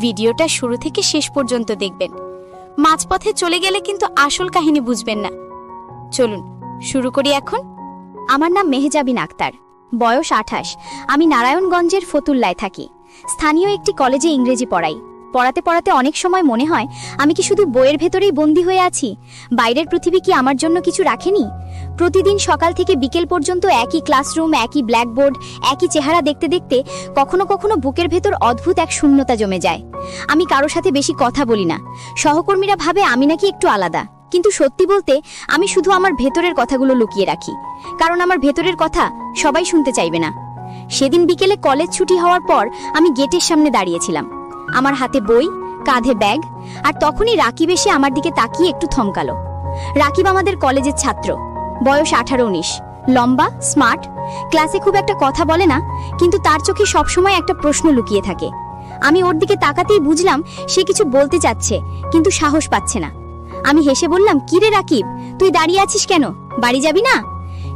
ভিডিওটা শুরু থেকে শেষ পর্যন্ত দেখবেন। মাঝপথে চলে গেলে কিন্তু আসল কাহিনী বুঝবেন না। চলুন শুরু করি এখন। আমার নাম মেহজাবিন আক্তার, বয়স 28। আমি নারায়ণগঞ্জের ফতুল্লায় থাকি। স্থানীয় একটি কলেজে ইংরেজি পড়াই। পড়াতে পড়াতে অনেক সময় মনে হয় আমি কি শুধু বইয়ের ভেতরেই বন্দী হয়ে আছি? বাইরের পৃথিবী কি আমার জন্য কিছু রাখেনি? প্রতিদিন সকাল থেকে বিকেল পর্যন্ত একই ক্লাসরুম, একই ব্ল্যাকবোর্ড, একই চেহারা দেখতে দেখতে কখনো কখনো বুকের ভেতর অদ্ভুত এক শূন্যতা জমে যায়। আমি কারো সাথে বেশি কথা বলি না। সহকর্মীরা ভাবে আমি নাকি একটু আলাদা, কিন্তু সত্যি বলতে আমি শুধু আমার ভেতরের কথাগুলো লুকিয়ে রাখি, কারণ আমার ভেতরের কথা সবাই শুনতে চাইবে না। সেদিন বিকেলে কলেজ ছুটি হওয়ার পর আমি গেটের সামনে দাঁড়িয়েছিলাম, আমার হাতে বই, কাঁধে ব্যাগ, আর তখনই রাকিব এসে আমার দিকে তাকিয়ে একটু থমকালো। রাকিব আমাদের কলেজের ছাত্র, বয়স 18-19, লম্বা, স্মার্ট, ক্লাসে খুব একটা কথা বলে না, কিন্তু তার চোখে সবসময় একটা প্রশ্ন লুকিয়ে থাকে। আমি ওর দিকে তাকাতেই বুঝলাম সে কিছু বলতে চাচ্ছে, কিন্তু সাহস পাচ্ছে না। আমি হেসে বললাম, কি রে রাকিব, তুই দাঁড়িয়ে আছিস কেন? বাড়ি যাবি না?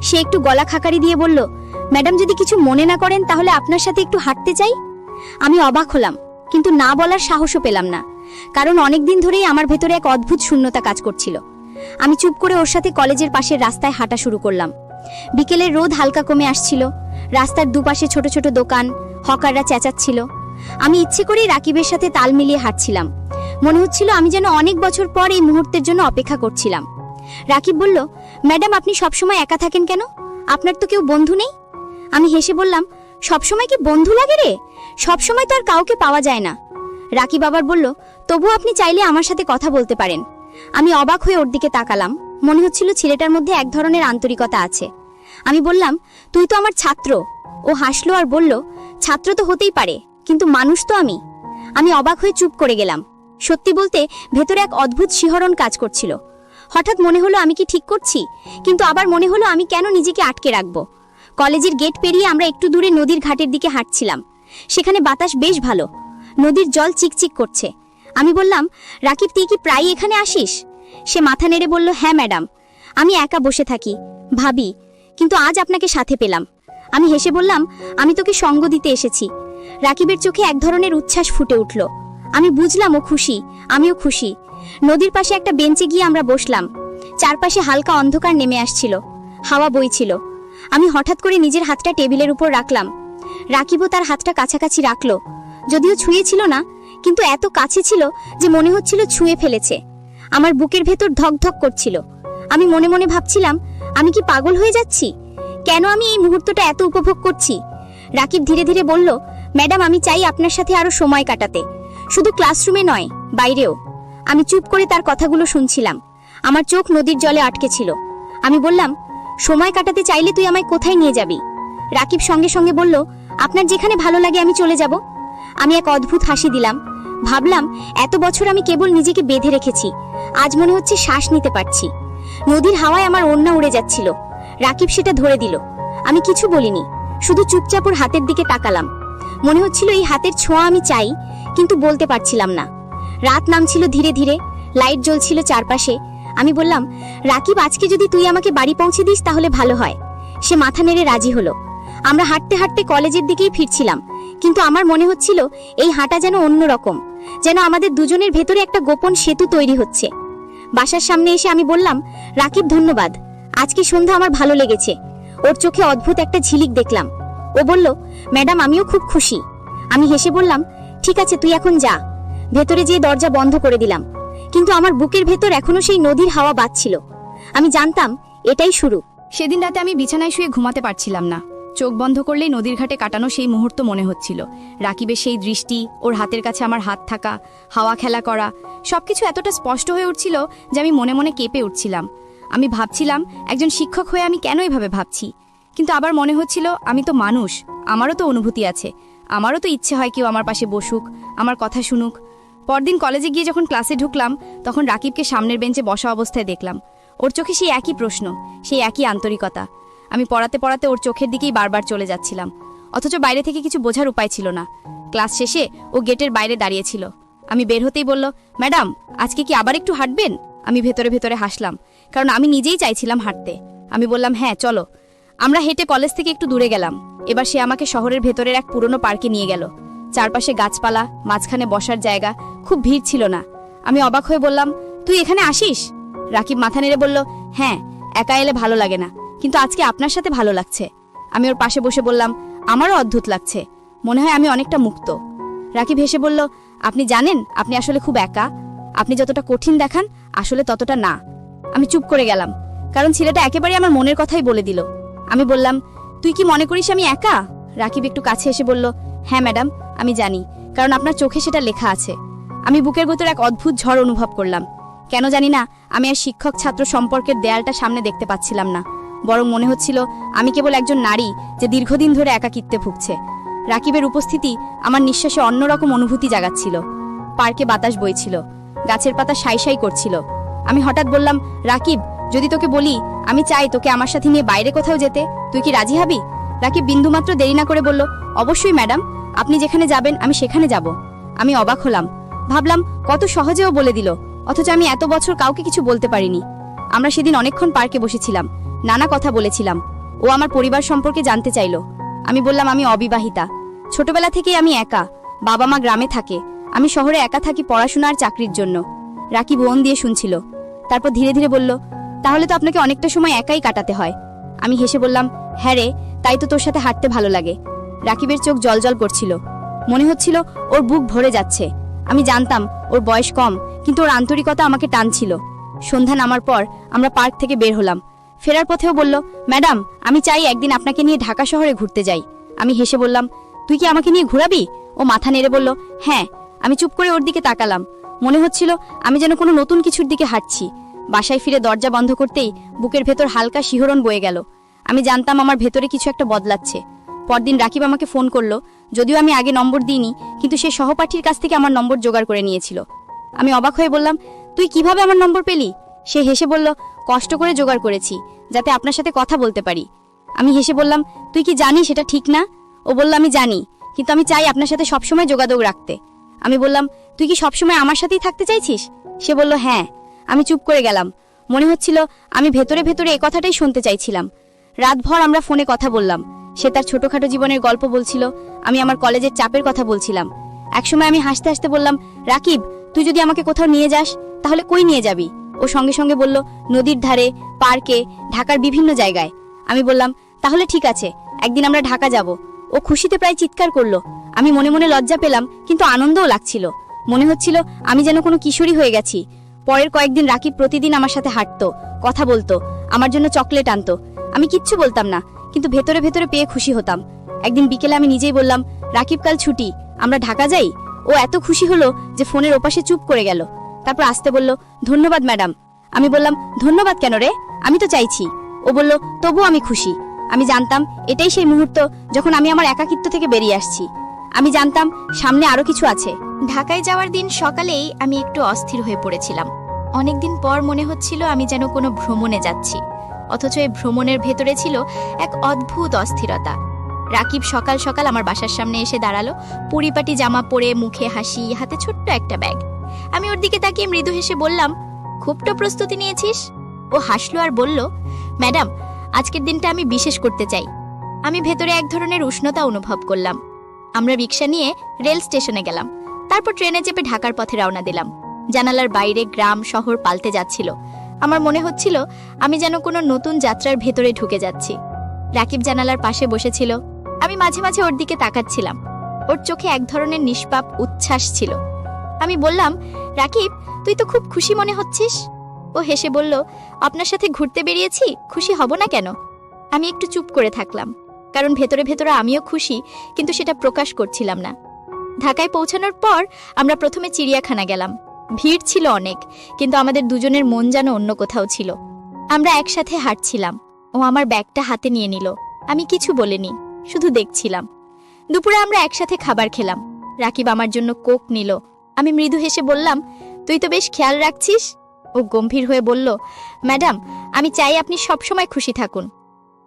সে একটু গলা খাকারি দিয়ে বলল, ম্যাডাম যদি কিছু মনে না করেন তাহলে আপনার সাথে একটু হাঁটতে চাই। আমি অবাক হলাম, কিন্তু না বলার সাহসও পেলাম না, কারণ অনেকদিন ধরেই আমার ভেতরে এক অদ্ভুত শূন্যতা কাজ করছিল। আমি চুপ করে ওর সাথে কলেজের পাশের রাস্তায় হাঁটা শুরু করলাম। বিকেলের রোদ হালকা কমে আসছিল, রাস্তার দুপাশে ছোট ছোট দোকান, হকাররা চেঁচাচ্ছিল। আমি ইচ্ছে করেই রাকিবের সাথে তাল মিলিয়ে হাঁটছিলাম। মনে হচ্ছিল আমি যেন অনেক বছর পর এই মুহূর্তের জন্য অপেক্ষা করছিলাম। রাকিব বলল, ম্যাডাম আপনি সবসময় একা থাকেন কেন? আপনার তো কেউ বন্ধু নেই? আমি হেসে বললাম, সবসময় কি বন্ধু লাগে রে? সবসময় তো আর কাউকে পাওয়া যায় না। রাকিব আবার বলল, তবু আপনি চাইলে আমার সাথে কথা বলতে পারেন। আমি অবাক হয়ে ওর দিকে তাকালাম। মনে হচ্ছিল ছেলেটার মধ্যে এক ধরনের আন্তরিকতা আছে। আমি বললাম, তুই তো আমার ছাত্র। ও হাসলো আর বলল, ছাত্র তো হতেই পারে, কিন্তু মানুষ তো আমি। আমি অবাক হয়ে চুপ করে গেলাম। সত্যি বলতে ভেতরে এক অদ্ভুত শিহরণ কাজ করছিল। হঠাৎ মনে হলো আমি কি ঠিক করছি, কিন্তু আবার মনে হলো আমি কেন নিজেকে আটকে রাখবো। কলেজের গেট পেরিয়ে আমরা একটু দূরে নদীর ঘাটের দিকে হাঁটছিলাম। সেখানে বাতাস বেশ ভালো, নদীর জল চিকচিক করছে। আমি বললাম, রাকিব তুই কি প্রায় এখানে আসিস? সে মাথা নেড়ে বলল, হ্যাঁ ম্যাডাম, আমি একা বসে থাকি, ভাবি, কিন্তু আজ আপনাকে সাথে পেলাম। আমি হেসে বললাম, আমি তোকে সঙ্গ দিতে এসেছি। রাকিবের চোখে এক ধরনের উচ্ছ্বাস ফুটে উঠল। আমি বুঝলাম ও খুশি, আমিও খুশি। নদীর পাশে একটা বেঞ্চে গিয়ে আমরা বসলাম। চারপাশে হালকা অন্ধকার নেমে আসছিল, হাওয়া বইছিল। আমি হঠাৎ করে নিজের হাতটা টেবিলের উপর রাখলাম। রাকিবও তার হাতটা কাছাকাছি রাখলো, যদিও ছুঁয়েছিল না, কিন্তু এত কাছে ছিল যে মনে হচ্ছিল ছুঁয়ে ফেলেছে। আমার বুকের ভেতর ধকধক করছিল। আমি মনে মনে ভাবছিলাম, আমি কি পাগল হয়ে যাচ্ছি? কেন আমি এই মুহূর্তটা এত উপভোগ করছি? রাকিব ধীরে ধীরে বলল, ম্যাডাম আমি চাই আপনার সাথে আরো সময় কাটাতে, শুধু ক্লাসরুমে নয়, বাইরেও। আমি চুপ করে তার কথাগুলো শুনছিলাম। আমার চোখ নদীর জলে আটকে ছিল। আমি বললাম, সময় কাটাতে চাইলে তুই আমায় কোথায় নিয়ে যাবি? রাকিব সঙ্গে সঙ্গে বলল, আপনার যেখানে ভালো লাগে আমি চলে যাব। আমি এক অদ্ভুত হাসি দিলাম। ভাবলাম, এত বছর আমি কেবল নিজেকে বেঁধে রেখেছি, আজ মনে হচ্ছে শ্বাস নিতে পারছি। নদীর হাওয়ায় আমার ওড়না উড়ে যাচ্ছিল। রাকিব সেটা ধরে দিল। আমি কিছু বলিনি, শুধু চুপচাপ ওর হাতের দিকে তাকালাম। মনে হচ্ছিল এই হাতের ছোঁয়া আমি চাই, কিন্তু বলতে পারছিলাম না। রাত নামছিল ধীরে ধীরে, লাইট জ্বলছিল চারপাশে। আমি বললাম, রাকিব আজকে যদি তুই আমাকে বাড়ি পৌঁছে দিস তাহলে ভালো হয়। সে মাথা নেড়ে রাজি হলো। আমরা হাঁটতে হাঁটতে কলেজের দিকেই ফিরছিলাম, কিন্তু আমার মনে হচ্ছিল এই হাঁটা যেন অন্যরকম, যেন আমাদের দুজনের ভেতরে একটা গোপন সেতু তৈরি হচ্ছে। বাসার সামনে এসে আমি বললাম, রাকিব ধন্যবাদ, আজকে সন্ধ্যা আমার ভালো লেগেছে। ওর চোখে অদ্ভুত একটা ঝিলিক দেখলাম। ও বলল, ম্যাডাম আমিও খুব খুশি। আমি হেসে বললাম, ঠিক আছে তুই এখন যা। ভেতরে যেয়ে দরজা বন্ধ করে দিলাম, কিন্তু আমার বুকের ভেতর এখনো সেই নদীর হাওয়া বাজছিল। আমি জানতাম এটাই শুরু। সেদিন রাতে আমি বিছানায় শুয়ে ঘুমাতে পারছিলাম না। চোখ বন্ধ করলেই নদীর ঘাটে কাটানো সেই মুহূর্ত মনে হচ্ছিল। রাকিবের সেই দৃষ্টি, ওর হাতের কাছে আমার হাত থাকা, হাওয়া খেলা করা, সবকিছু এতটা স্পষ্ট হয়ে উঠছিল যে আমি মনে মনে কেঁপে উঠছিলাম। আমি ভাবছিলাম, একজন শিক্ষক হয়ে আমি কেন এভাবে ভাবছি? কিন্তু আবার মনে হচ্ছিল, আমি তো মানুষ, আমারও তো অনুভূতি আছে, আমারও তো ইচ্ছে হয় কেউ আমার পাশে বসুক, আমার কথা শুনুক। পরদিন কলেজে গিয়ে যখন ক্লাসে ঢুকলাম, তখন রাকিবকে সামনের বেঞ্চে বসা অবস্থায় দেখলাম। ওর চোখে সেই একই প্রশ্ন, সেই একই আন্তরিকতা। আমি পড়াতে পড়াতে ওর চোখের দিকেই বারবার চলে যাচ্ছিলাম, অথচ বাইরে থেকে কিছু বোঝার উপায় ছিল না। ক্লাস শেষে ও গেটের বাইরে দাঁড়িয়েছিল। আমি বের হতেই বলল, ম্যাডাম আজকে কি আবার একটু হাঁটবেন? আমি ভেতরে ভেতরে হাসলাম, কারণ আমি নিজেই চাইছিলাম হাঁটতে। আমি বললাম, হ্যাঁ চলো। আমরা হেঁটে কলেজ থেকে একটু দূরে গেলাম। এবার সে আমাকে শহরের ভেতরের এক পুরনো পার্কে নিয়ে গেল। চারপাশে গাছপালা, মাঝখানে বসার জায়গা, খুব ভিড় ছিল না। আমি অবাক হয়ে বললাম, তুই এখানে আসিস? রাকিব মাথা নেড়ে বলল, হ্যাঁ, একা এলে ভালো লাগে না, কিন্তু আজকে আপনার সাথে ভালো লাগছে। আমি ওর পাশে বসে বললাম, আমারও অদ্ভুত লাগছে, মনে হয় আমি অনেকটা মুক্ত। রাকিব হেসে বলল, আপনি জানেন আপনি আসলে খুব একা, আপনি যতটা কঠিন দেখান আসলে ততটা না। আমি চুপ করে গেলাম, কারণ ছেলেটা একেবারে আমার মনের কথাই বলে দিল। আমি বললাম, তুই কি মনে করিস আমি একা? রাকিব একটু কাছে এসে বলল, হ্যাঁ ম্যাডাম, আমি জানি, কারণ আপনার চোখে সেটা লেখা আছে। আমি বুকের ভেতর এক অদ্ভুত ঝড় অনুভব করলাম। কেন জানি না, আমি আর শিক্ষক ছাত্র সম্পর্কের দেয়ালটা সামনে দেখতে পাচ্ছিলাম না, বরং মনে হচ্ছিল আমি কেবল একজন নারী যে দীর্ঘদিন ধরে একাকিত্বে ভুগছে। রাকিবের উপস্থিতি আমার নিঃশ্বাসে অন্যরকম অনুভূতি জাগাচ্ছিল। পার্কে বাতাস বইছিল, গাছের পাতা সাই সাই করছিল। আমি হঠাৎ বললাম, রাকিব, যদি তোকে বলি আমি চাই তোকে আমার সাথে নিয়ে বাইরে কোথাও যেতে, তুই কি রাজি হবি? রাকিব বিন্দুমাত্র দেরি না করে বলল, অবশ্যই ম্যাডাম, আপনি যেখানে যাবেন আমি সেখানে যাব। আমি অবাক হলাম, ভাবলাম কত সহজেও বলে দিল, অথচ আমি এত বছর কাউকে কিছু বলতে পারিনি। আমরা সেদিন অনেকক্ষণ পার্কে বসেছিলাম, নানা কথা বলেছিলাম। ও আমার পরিবার সম্পর্কে জানতে চাইল। আমি বললাম আমি অবিবাহিতা, ছোটবেলা থেকেই আমি একা, বাবা মা গ্রামে থাকে, আমি শহরে একা থাকি পড়াশোনা আর চাকরির জন্য। রাকিব মন দিয়ে শুনছিল, তারপর ধীরে ধীরে বলল, তাহলে তো আপনাকে অনেকটা সময় একাই কাটাতে হয়। আমি হেসে বললাম, হ্যাঁ রে, তাই তো তোর সাথে হাঁটতে ভালো লাগে। রাকিবের চোখ জলজল করছিল, মনে হচ্ছিল ওর বুক ভরে যাচ্ছে। আমি জানতাম ওর বয়স কম, কিন্তু ওর আন্তরিকতা আমাকে টানছিল। সন্ধ্যা নামার পর আমরা পার্ক থেকে বের হলাম। ফেরার পথেও বলল, ম্যাডাম, আমি চাই একদিন আপনাকে নিয়ে ঢাকা শহরে ঘুরতে যাই। আমি হেসে বললাম, তুই কি আমাকে নিয়ে ঘোরাবি? ও মাথা নেড়ে বলল, হ্যাঁ। আমি চুপ করে ওর দিকে তাকালাম, মনে হচ্ছিল আমি যেন কোনো নতুন কিছুর দিকে হাঁটছি। বাসায় ফিরে দরজা বন্ধ করতেই বুকের ভেতর হালকা শিহরণ বয়ে গেল। আমি জানতাম আমার ভেতরে কিছু একটা বদলাচ্ছে। পরদিন রাকিব আমাকে ফোন করলো, যদিও আমি আগে নম্বর দিইনি, কিন্তু সে সহপাঠীর কাছ থেকে আমার নম্বর জোগাড় করে নিয়েছিল। আমি অবাক হয়ে বললাম, তুই কিভাবে আমার নম্বর পেলি? সে হেসে বলল, কষ্ট করে জোগাড় করেছি, যাতে আপনার সাথে কথা বলতে পারি। আমি হেসে বললাম, তুই কি জানিস সেটা ঠিক না? ও বলল, আমি জানি, কিন্তু আমি চাই আপনার সাথে সবসময় যোগাযোগ রাখতে। আমি বললাম, তুই কি সবসময় আমার সাথেই থাকতে চাইছিস? সে বলল, হ্যাঁ। আমি চুপ করে গেলাম, মনে হচ্ছিল আমি ভেতরে ভেতরে এ কথাটাই শুনতে চাইছিলাম। রাতভর আমরা ফোনে কথা বললাম। সে তার ছোটখাটো জীবনের গল্প বলছিল, আমি আমার কলেজের চাপের কথা বলছিলাম। একসময় আমি হাসতে হাসতে বললাম, রাকিব, তুই যদি আমাকে কোথাও নিয়ে যাস তাহলে কই নিয়ে যাবি? ও সঙ্গে সঙ্গে বলল, নদীর ধারে, পার্কে, ঢাকার বিভিন্ন জায়গায়। আমি বললাম, তাহলে ঠিক আছে, একদিন আমরা ঢাকা যাব। ও খুশিতে প্রায় চিৎকার করলো। আমি মনে মনে লজ্জা পেলাম, কিন্তু আনন্দও লাগছিল। মনে হচ্ছিল আমি যেন কোনো কিশোরী হয়ে গেছি। পরের কয়েকদিন রাকিব প্রতিদিন আমার সাথে হাঁটতো, কথা বলতো, আমার জন্য চকলেট আনতো। আমি কিচ্ছু বলতাম না, কিন্তু ভেতরে ভেতরে পেয়ে খুশি হতাম। একদিন বিকেলে আমি নিজেই বললাম, রাকিব, কাল ছুটি, আমরা ঢাকা যাই। ও এত খুশি হলো যে ফোনের ওপাশে চুপ করে গেল। তারপর আসতে বলল, ধন্যবাদ ম্যাডাম। আমি বললাম, ধন্যবাদ কেন রে, আমি তো চাইছি। ও বলল, তবু আমি খুশি। আমি জানতাম এটাই সেই মুহূর্ত যখন আমি আমার একাকিত্ব থেকে বেরিয়ে আসছি। আমি জানতাম সামনে আরো কিছু আছে। ঢাকায় যাওয়ার দিন সকালেই আমি একটু অস্থির হয়ে পড়েছিলাম। অনেকদিন পর মনে হচ্ছিল আমি যেন কোনো ভ্রমণে যাচ্ছি, অথচ এই ভ্রমণের ভেতরে ছিল এক অদ্ভুত অস্থিরতা। রাকিব সকাল সকাল আমার বাসার সামনে এসে দাঁড়ালো, পরিপাটি জামা পরে, মুখে হাসি, হাতে ছোট্ট একটা ব্যাগ। আমি ওর দিকে তাকিয়ে মৃদু হেসে বললাম, খুব তো প্রস্তুতি নিয়েছিস? ও হাসলো আর বলল, ম্যাডাম, আজকের দিনটা আমি বিশেষ করতে চাই। আমি ভেতরে এক ধরনের উষ্ণতা অনুভব করলাম। আমরা রিক্সা নিয়ে রেল স্টেশনে গেলাম, তারপর ট্রেনে চেপে ঢাকার পথে রওনা দিলাম। জানালার বাইরে গ্রাম শহর পাল্টে যাচ্ছিল। আমার মনে হচ্ছিল আমি যেন কোনো নতুন যাত্রার ভেতরে ঢুকে যাচ্ছি। রাকিব জানালার পাশে বসেছিল, আমি মাঝে মাঝে ওর দিকে তাকাচ্ছিলাম। ওর চোখে এক ধরনের নিষ্পাপ উচ্ছ্বাস ছিল। আমি বললাম, রাকিব, তুই তো খুব খুশি মনে হচ্ছিস। ও হেসে বলল, আপনার সাথে ঘুরতে বেরিয়েছি, খুশি হব না কেন? আমি একটু চুপ করে থাকলাম, কারণ ভেতরে ভেতরে আমিও খুশি, কিন্তু সেটা প্রকাশ করছিলাম না। ঢাকায় পৌঁছানোর পর আমরা প্রথমে চিড়িয়াখানা গেলাম। ভিড় ছিল অনেক, কিন্তু আমাদের দুজনের মন যেন অন্য কোথাও ছিল। আমরা একসাথে হাঁটছিলাম, ও আমার ব্যাগটা হাতে নিয়ে নিল। আমি কিছু বলিনি, শুধু দেখছিলাম। দুপুরে আমরা একসাথে খাবার খেলাম। রাকিব আমার জন্য কোক নিল। আমি মৃদু হেসে বললাম, তুই তো বেশ খেয়াল রাখছিস। ও গম্ভীর হয়ে বলল, ম্যাডাম, আমি চাই আপনি সবসময় খুশি থাকুন।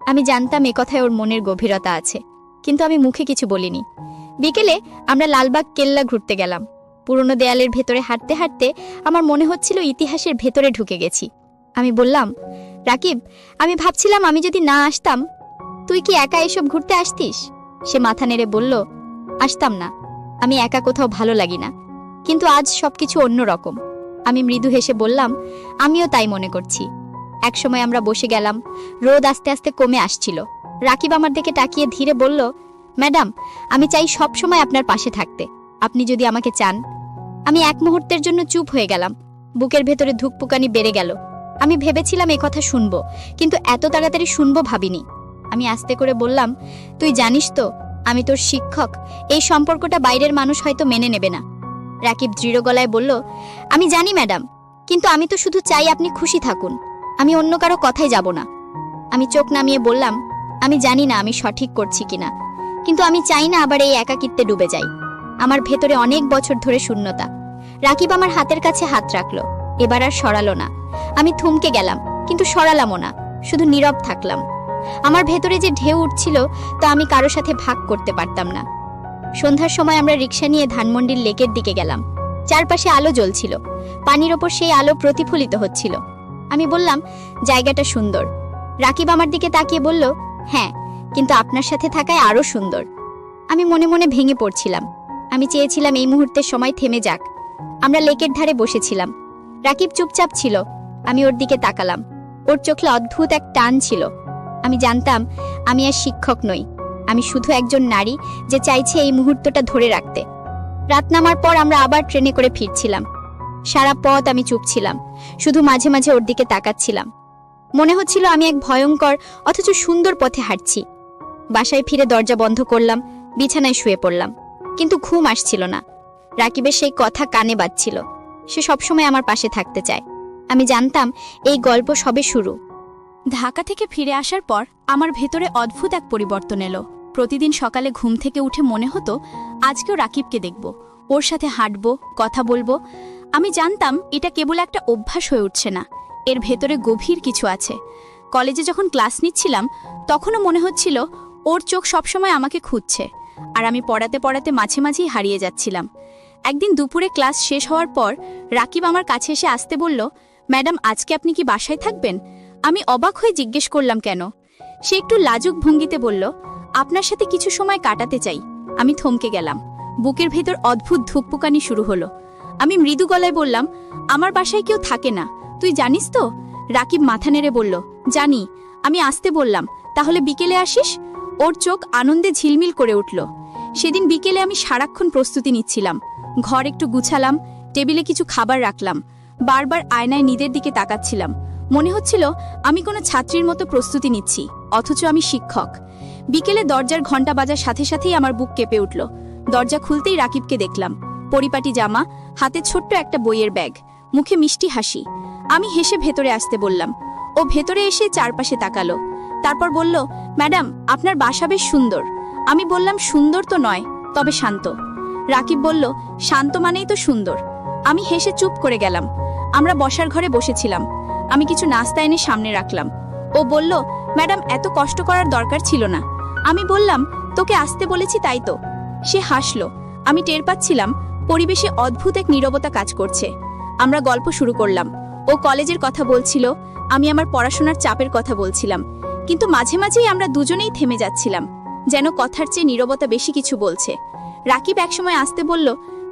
আমি জানতাম এ কথায় ওর মনের গভীরতা আছে, কিন্তু আমি মুখে কিছু বলিনি। বিকেলে আমরা লালবাগ কেল্লা ঘুরতে গেলাম। পুরনো দেয়ালের ভেতরে হাঁটতে হাঁটতে আমার মনে হচ্ছিল ইতিহাসের ভেতরে ঢুকে গেছি। আমি বললাম, রাকিব, আমি ভাবছিলাম আমি যদি না আসতাম, তুই কি একা এসব ঘুরতে আসতিস? সে মাথা নেড়ে বলল, আসতাম না। আমি একা কোথাও ভালো লাগি না। কিন্তু আজ সবকিছু অন্যরকম। আমি মৃদু হেসে বললাম, আমিও তাই মনে করছি। একসময় আমরা বসে গেলাম। রোদ আস্তে আস্তে কমে আসছিল। রাকিব আমার দিকে তাকিয়ে ধীরে বলল, ম্যাডাম, আমি চাই সব সময় আপনার পাশে থাকতে, আপনি যদি আমাকে চান। আমি এক মুহূর্তের জন্য চুপ হয়ে গেলাম। বুকের ভেতরে ধুকপুকানি বেড়ে গেল। আমি ভেবেছিলাম এ কথা শুনবো, কিন্তু এত তাড়াতাড়ি শুনবো ভাবিনি। আমি আস্তে করে বললাম, তুই জানিস তো আমি তোর শিক্ষক। এই সম্পর্কটা বাইরের মানুষ হয়তো মেনে নেবে না। রাকিব দৃঢ় গলায় বলল, আমি জানি ম্যাডাম, কিন্তু আমি তো শুধু চাই আপনি খুশি থাকুন। আমি অন্য কারো কথাই যাব না। আমি চোখ নামিয়ে বললাম, আমি জানি না আমি সঠিক করছি কিনা, কিন্তু আমি চাই না আবার এই একাকিত্বে ডুবে যাই। আমার ভেতরে অনেক বছর ধরে শূন্যতা। রাকিব আমার হাতের কাছে হাত রাখলো, এবার আর সরালো না। আমি থমকে গেলাম, কিন্তু সরালামও না, শুধু নীরব থাকলাম। আমার ভেতরে যে ঢেউ উঠছিল তা আমি কারো সাথে ভাগ করতে পারতাম না। সন্ধ্যার সময় আমরা রিক্সা নিয়ে ধানমন্ডির লেকের দিকে গেলাম। চারপাশে আলো জ্বলছিল, পানির ওপর সেই আলো প্রতিফলিত হচ্ছিল। আমি বললাম, জায়গাটা সুন্দর। রাকিব আমার দিকে তাকিয়ে বলল, হ্যাঁ, কিন্তু আপনার সাথে থাকায় আরো সুন্দর। আমি মনে মনে ভেঙে পড়ছিলাম। আমি চেয়েছিলাম এই মুহূর্তের সময় থেমে যাক। আমরা লেকের ধারে বসেছিলাম। রাকিব চুপচাপ ছিল। আমি ওর দিকে তাকালাম। ওর চোখে অদ্ভুত এক টান ছিল। আমি জানতাম আমি আর শিক্ষক নই, আমি শুধু একজন নারী যে চাইছে এই মুহূর্তটা ধরে রাখতে। রাত নামার পর আমরা আবার ট্রেনে করে ফিরছিলাম। সারা পথ আমি চুপ ছিলাম, শুধু মাঝে মাঝে ওর দিকে তাকাচ্ছিলাম। মনে হচ্ছিল আমি এক ভয়ঙ্কর অথচ সুন্দর পথে হাঁটছি। বাসায় ফিরে দরজা বন্ধ করলাম, বিছানায় শুয়ে পড়লাম, কিন্তু ঘুম আসছিল না। রাকিবের সেই কথা কানে বাজছিল, সে সবসময় আমার পাশে থাকতে চায়। আমি জানতাম এই গল্প সবে শুরু। ঢাকা থেকে ফিরে আসার পর আমার ভেতরে অদ্ভুত এক পরিবর্তন এলো। প্রতিদিন সকালে ঘুম থেকে উঠে মনে হতো আজকেও রাকিবকে দেখব, ওর সাথে হাঁটব, কথা বলবো। আমি জানতাম এটা কেবল একটা অভ্যাস হয়ে উঠছে না, এর ভেতরে গভীর কিছু আছে। কলেজে যখন ক্লাস নিচ্ছিলাম তখনও মনে হচ্ছিল ওর চোখ সবসময় আমাকে খুঁজছে, আর আমি পড়াতে পড়াতে মাঝে মাঝেই হারিয়ে যাচ্ছিলাম। একদিন দুপুরে ক্লাস শেষ হওয়ার পর রাকিব আমার কাছে এসে আসতে বলল, ম্যাডাম, আজকে আপনি কি বাসায় থাকবেন? আমি অবাক হয়ে জিজ্ঞেস করলাম, কেন? সে একটু লাজুক ভঙ্গিতে বলল, আপনার সাথে কিছু সময় কাটাতে চাই। আমি থমকে গেলাম। বুকের ভেতর অদ্ভুত ধুকপুকানি শুরু হলো। আমি মৃদু গলায় বললাম, আমার বাসায় কেউ থাকে না, তুই জানিস তো? রাকিব মাথা নেড়ে বলল, জানি। আমি আসতে বললাম, তাহলে বিকেলে আসিস? ওর চোখ আনন্দে ঝিলমিল করে উঠল। সেদিন বিকেলে আমি সারাক্ষণ প্রস্তুতি নিচ্ছিলাম। ঘর একটু গুছালাম, টেবিলে কিছু খাবার রাখলাম, বারবার আয়নায় নিজের দিকে তাকাচ্ছিলাম। মনে হচ্ছিল আমি কোনো ছাত্রীর মতো প্রস্তুতি নিচ্ছি, অথচ আমি শিক্ষক। বিকেলে দরজার ঘণ্টা বাজার সাথে সাথেই আমার বুক কেঁপে উঠল। দরজা খুলতেই রাকিবকে দেখলাম, পরিপাটি জামা, হাতে ছোট্ট একটা বইয়ের ব্যাগ, মুখে মিষ্টি হাসি। আমি হেসে ভেতরে আসতে বললাম। ও ভেতরে এসে চারপাশে তাকালো, তারপর বলল, ম্যাডাম, আপনার বাসা বেশ সুন্দর। আমি বললাম, সুন্দর তো নয়, তবে শান্ত। রাকিব বলল, শান্ত মানেই তো সুন্দর। আমি হেসে চুপ করে গেলাম। আমরা বসার ঘরে বসেছিলাম। আমি কিছু নাস্তা এনে সামনে রাখলাম। ও বলল, ম্যাডাম, এত কষ্ট করার দরকার ছিল না। আমি বললাম, তোকে আসতে বলেছি তাই তো। সে হাসল। আমি টের পাচ্ছিলাম পরিবেশে অদ্ভুত এক নীরবতা কাজ করছে। আমরা গল্প শুরু করলাম। ও কলেজের কথা বলছিল, আমি আমার পড়াশোনার চাপের কথা বলছিলাম। কিন্তু মাঝে মাঝেই আমরা দুজনেই থেমে যাচ্ছিলাম, যেন কথার চেয়ে নীরবতা বেশি কিছু বলছে। রাকিব একসময় আসতে বলল,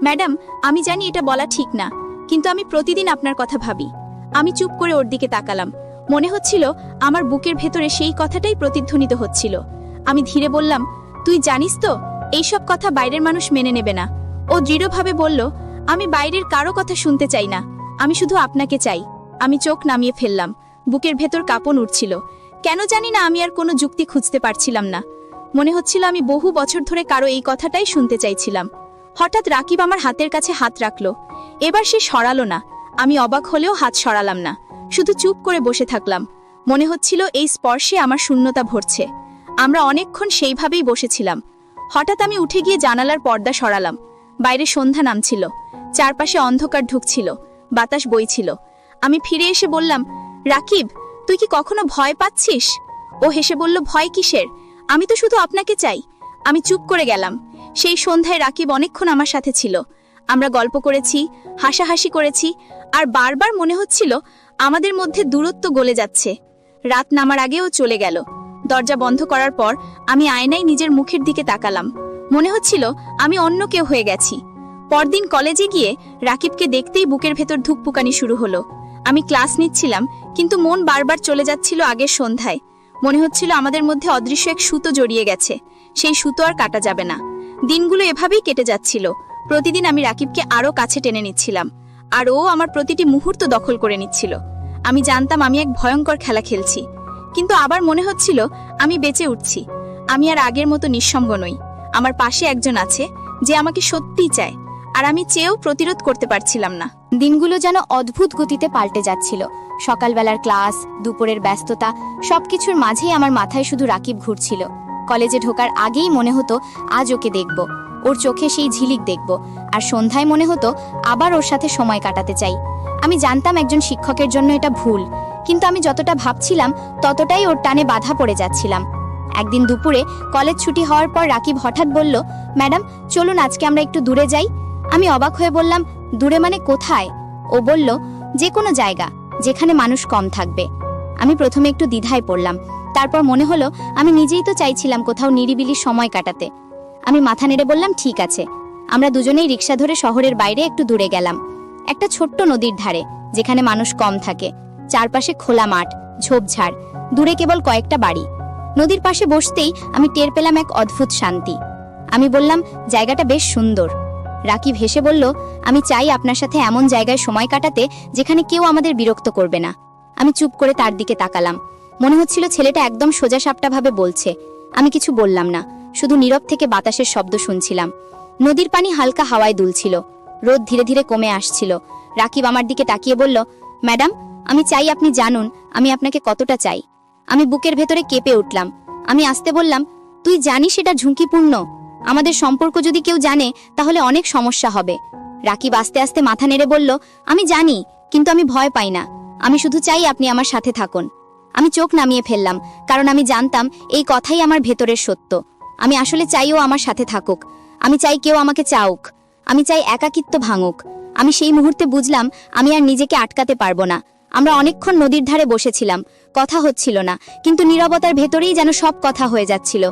ম্যাডাম, আমি জানি এটা বলা ঠিক না, কিন্তু আমি প্রতিদিন আপনার কথা ভাবি। আমি চুপ করে ওর দিকে তাকালাম। মনে হচ্ছিল আমার বুকের ভেতরে সেই কথাটাই প্রতিধ্বনিত হচ্ছিল। আমি ধীরে বললাম, তুই জানিস তো এইসব কথা বাইরের মানুষ মেনে নেবে না। ও দৃঢ়ভাবে বলল, আমি বাইরের কারো কথা শুনতে চাই না, আমি শুধু আপনাকে চাই। আমি চোখ নামিয়ে ফেললাম। বুকের ভেতর কাঁপন উঠছিল। কেন জানি না আমি আর কোনো যুক্তি খুঁজতে পারছিলাম না। মনে হচ্ছিল আমি বহু বছর ধরে কারো এই কথাটাই শুনতে চাইছিলাম। হঠাৎ রাকিব আমার হাতের কাছে হাত রাখল। এবার সে সরালো না। আমি অবাক হলেও হাত সরালাম না, শুধু চুপ করে বসে থাকলাম। মনে হচ্ছিল এই স্পর্শে আমার শূন্যতা ভরছে। আমরা অনেকক্ষণ সেইভাবেই বসেছিলাম। হঠাৎ আমি উঠে গিয়ে জানালার পর্দা সরালাম। বাইরে সন্ধ্যা নামছিল, চারপাশে অন্ধকার ঢুকছিল, বাতাস বইছিল। আমি ফিরে এসে বললাম, রাকিব, তুই কি কখনো ভয় পাচ্ছিস? ও হেসে বলল, ভয় কিসের? আমি তো শুধু আপনাকে চাই। আমি চুপ করে গেলাম। সেই সন্ধ্যায় রাকিব অনেকক্ষণ আমার সাথে ছিল। আমরা গল্প করেছি, হাসাহাসি করেছি, আর বারবার মনে হচ্ছিল আমাদের মধ্যে দূরত্ব গলে যাচ্ছে। রাত নামার আগেও চলে গেল। দরজা বন্ধ করার পর আমি আয়নায় নিজের মুখের দিকে তাকালাম। মনে হচ্ছিল আমি অন্য কেউ হয়ে গেছি। পরদিন কলেজে গিয়ে রাকিবকে দেখতেই বুকের ভেতর ধুকপুকানি শুরু হলো। আমি ক্লাস নিচ্ছিলাম, কিন্তু মন বারবার চলে যাচ্ছিল আগের সন্ধ্যায়। মনে হচ্ছিল আমাদের মধ্যে অদৃশ্য এক সুতো জড়িয়ে গেছে, সেই সুতো আর কাটা যাবে না। দিনগুলো এভাবেই কেটে যাচ্ছিল। প্রতিদিন আমি রাকিবকে আরো কাছে টেনে নিচ্ছিলাম, আর ও আমার প্রতিটি মুহূর্ত দখল করে নিচ্ছিল। আমি জানতাম আমি এক ভয়ঙ্কর খেলা খেলছি, কিন্তু আবার মনে হচ্ছিল আমি বেঁচে উঠছি। আমি আর আগের মতো নিঃসঙ্গ নই। আমার পাশে একজন আছে যে আমাকে সত্যিই চায়, আর আমি চেয়েও প্রতিরোধ করতে পারছিলাম না। দিনগুলো যেন অদ্ভুত গতিতে পাল্টে যাচ্ছিল। সকালবেলার ক্লাস, দুপুরের ব্যস্ততা, সবকিছুর মাঝেই আমার মাথায় শুধু রাকিব ঘুরছিল। কলেজে ঢোকার আগেই মনে হতো আজ ওকে দেখব, ওর চোখে সেই ঝিলিক দেখব, আর সন্ধ্যায় মনে হতো আবার ওর সাথে সময় কাটাতে চাই। আমি জানতাম একজন শিক্ষকের জন্য এটা ভুল, কিন্তু আমি যতটা ভাবছিলাম ততটাই ওর টানে বাধা পড়ে যাচ্ছিলাম। একদিন দুপুরে কলেজ ছুটি হওয়ার পর রাকিব হঠাৎ বলল, ম্যাডাম চলুন আজকে আমরা একটু দূরে যাই। আমি অবাক হয়ে বললাম, দূরে মানে কোথায়? ও বলল, যে কোনো জায়গা যেখানে মানুষ কম থাকবে। আমি প্রথমে একটু দ্বিধায় পড়লাম, তারপর মনে হলো আমি নিজেই তো চাইছিলাম কোথাও নিরিবিলি সময় কাটাতে। আমি মাথা নেড়ে বললাম, ঠিক আছে। আমরা দুজনেই রিক্সা ধরে শহরের বাইরে একটু দূরে গেলাম, একটা ছোট্ট নদীর ধারে, যেখানে মানুষ কম থাকে। চারপাশে খোলা মাঠ, ঝোপঝাড়, দূরে কেবল কয়েকটা বাড়ি। নদীর পাশে বসতেই আমি টের পেলাম এক অদ্ভুত শান্তি। আমি বললাম, জায়গাটা বেশ সুন্দর। রাকিব হেসে বলল, আমি চাই আপনার সাথে এমন জায়গায় সময় কাটাতে যেখানে কেউ আমাদের বিরক্ত করবে না। আমি চুপ করে তার দিকে তাকালাম। মনে হচ্ছিল ছেলেটা একদম সোজা সাপটা ভাবে বলছে। আমি কিছু বললাম না, শুধু নীরব থেকে বাতাসের শব্দ শুনছিলাম। নদীর পানি হালকা হাওয়ায় দুলছিল, রোদ ধীরে ধীরে কমে আসছিল। রাকিব আমার দিকে তাকিয়ে বলল, ম্যাডাম আমি চাই আপনি জানুন আমি আপনাকে কতটা চাই। আমি বুকের ভেতরে কেঁপে উঠলাম। আমি আস্তে বললাম, তুই জানিস এটা ঝুঁকিপূর্ণ। আমাদের সম্পর্ক যদি কেউ জানে তাহলে অনেক সমস্যা হবে। রাকিব আস্তে আস্তে মাথা নেড়ে বলল, আমি জানি, কিন্তু আমি ভয় পাই না। আমি শুধু চাই আপনি আমার সাথে থাকুন। আমি চোখ নামিয়ে ফেললাম, কারণ আমি জানতাম এই কথাই আমার ভেতরের সত্য। আমি আসলে চাইও আমার সাথে থাকুক। আমি চাই কেউ আমাকে চাউক। আমি চাই একাকিত্ব ভাঙুক। আমি সেই মুহূর্তে বুঝলাম আমি আর নিজেকে আটকাতে পারবো না। আমরা অনেকক্ষণ নদীর ধারে বসেছিলাম, কথা হচ্ছিল না, কিন্তু নীরবতার ভেতরেই যেন সব কথা হয়ে যাচ্ছিল।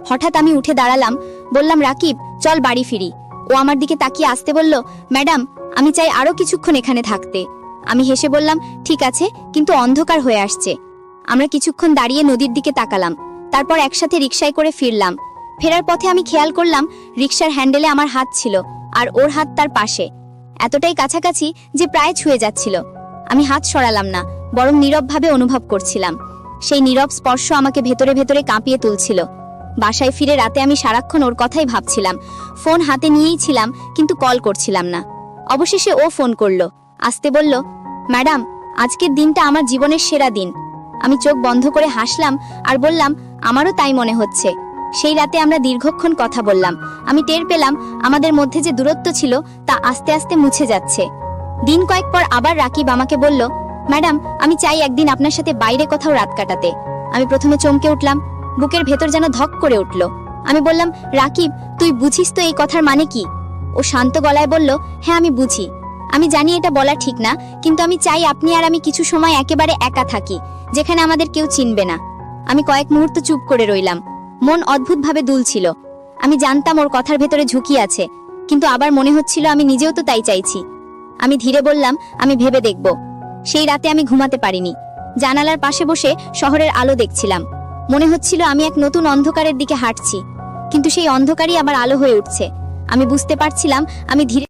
হঠাৎ আমি উঠে দাঁড়ালাম, বললাম, রাকিব চল বাড়ি ফিরি। ও আমার দিকে তাকিয়ে আসতে বলল, ম্যাডাম আমি চাই আরো কিছুক্ষণ এখানে থাকতে। আমি হেসে বললাম, ঠিক আছে, কিন্তু অন্ধকার হয়ে আসছে। আমরা কিছুক্ষণ দাঁড়িয়ে নদীর দিকে তাকালাম, তারপর একসাথে রিকশায় করে ফিরলাম। ফেরার পথে আমি খেয়াল করলাম রিকশার হ্যান্ডেলে আমার হাত ছিল, আর ওর হাত তার পাশে, এতটাই কাছাকাছি যে প্রায় ছুঁয়ে যাচ্ছিল। আমি হাত সরালাম না, বরং নীরবভাবে অনুভব করছিলাম। সেই নীরব স্পর্শ আমাকে ভেতরে ভেতরে কাঁপিয়ে তুলছিল। বাসায় ফিরে রাতে আমি সারাক্ষণ ওর কথাই ভাবছিলাম। ফোন হাতে নিয়েই ছিলাম, কিন্তু কল করছিলাম না। অবশেষে ও ফোন করলো, আসতে বলল, ম্যাডাম আজকের দিনটা আমার জীবনের সেরা দিন। আমি চোখ বন্ধ করে হাসলাম আর বললাম, আমারও তাই মনে হচ্ছে। সেই রাতে আমরা দীর্ঘক্ষণ কথা বললাম। আমি টের পেলাম আমাদের মধ্যে যে দূরত্ব ছিল তা আস্তে আস্তে মুছে যাচ্ছে। দিন কয়েক পর আবার রাকিব আমাকে বলল, ম্যাডাম আমি চাই একদিন আপনার সাথে বাইরে কোথাও রাত কাটাতে। আমি প্রথমে চমকে উঠলাম, বুকের ভেতর যেন ধক করে উঠল। আমি বললাম, রাকিব তুই বুঝিস তো এই কথার মানে কি? ও শান্ত গলায় বলল, হ্যাঁ আমি বুঝি। আমি জানি এটা বলা ঠিক না, কিন্তু আমি চাই আপনি আর আমি কিছু সময় একেবারে একা থাকি, যেখানে আমাদের কেউ চিনবে না। আমি কয়েক মুহূর্ত চুপ করে রইলাম, মন অদ্ভুতভাবে দুলছিল। আমি জানতাম ওর কথার ভেতরে ঝুঁকি আছে, কিন্তু আবার মনে হচ্ছিল আমি নিজেও তো তাই চাইছি। আমি ধীরে বললাম, আমি ভেবে দেখব। সেই রাতে আমি ঘুমাতে পারিনি। জানালার পাশে বসে শহরের আলো দেখছিলাম। মনে হচ্ছিল আমি এক নতুন অন্ধকারের দিকে হাঁটছি, কিন্তু সেই অন্ধকারই আবার আলো হয়ে উঠছে। আমি বুঝতে পারছিলাম আমি ধীরে